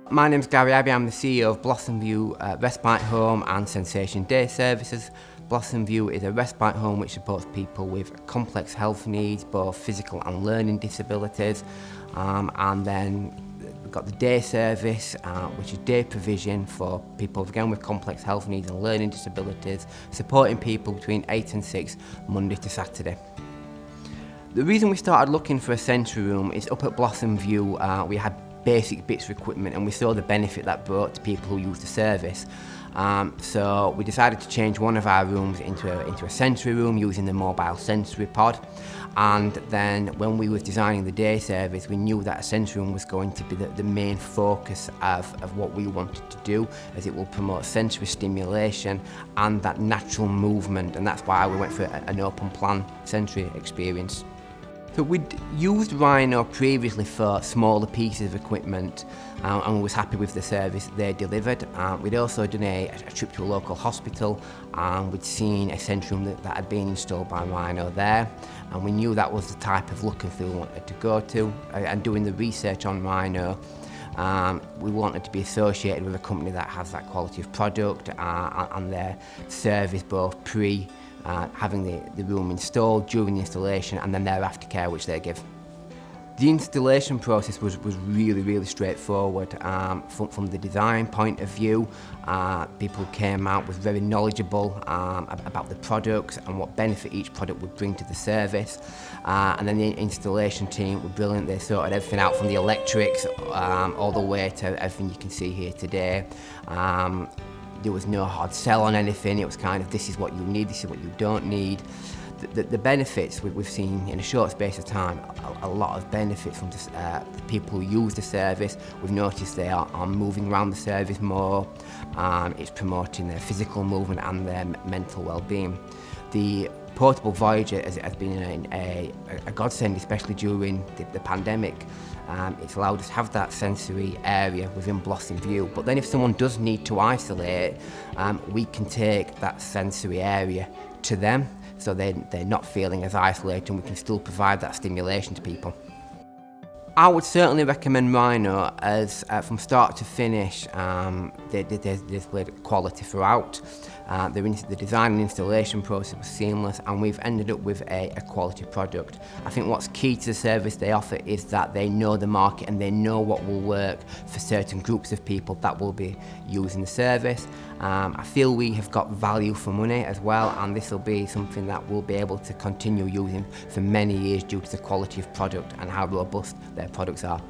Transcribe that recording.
My name's Gary Abbey, I'm the CEO of Blossom View Respite Home and Sensation Day Services. Blossom View is a respite home which supports people with complex health needs, both physical and learning disabilities. And then we've got the day service, which is day provision for people again with complex health needs and learning disabilities, supporting people between 8 and 6, Monday to Saturday. The reason we started looking for a sensory room is up at Blossom View, we had basic bits of equipment and we saw the benefit that brought to people who use the service. So we decided to change one of our rooms into a sensory room using the mobile sensory pod. And then when we were designing the day service, we knew that a sensory room was going to be the main focus of what we wanted to do, as it will promote sensory stimulation and that natural movement, and that's why we went for an open plan sensory experience. So we'd used Rhino previously for smaller pieces of equipment and we was happy with the service they delivered. We'd also done a trip to a local hospital and we'd seen a sensory room that had been installed by Rhino there, and we knew that was the type of look and feel we wanted to go to. And doing the research on Rhino, we wanted to be associated with a company that has that quality of product and their service both having the room installed, during the installation, and then their aftercare which they give. The installation process was really straightforward. From the design point of view, people came out was very knowledgeable about the products and what benefit each product would bring to the service. And then the installation team were brilliant. They sorted everything out from the electrics all the way to everything you can see here today. There was no hard sell on anything. It was kind of, this is what you need, this is what you don't need. The benefits we've seen in a short space of time, a lot of benefits from the people who use the service. We've noticed they are moving around the service more. It's promoting their physical movement and their mental well-being. The portable Voyager has been a godsend, especially during the pandemic. It's allowed us to have that sensory area within Blossom View, but then if someone does need to isolate, we can take that sensory area to them, so they're not feeling as isolated and we can still provide that stimulation to people. I would certainly recommend Rhino as from start to finish, there's quality throughout. The design and installation process was seamless and we've ended up with a quality product. I think what's key to the service they offer is that they know the market and they know what will work for certain groups of people that will be using the service. I feel we have got value for money as well, and this will be something that we'll be able to continue using for many years due to the quality of product and how robust their products are.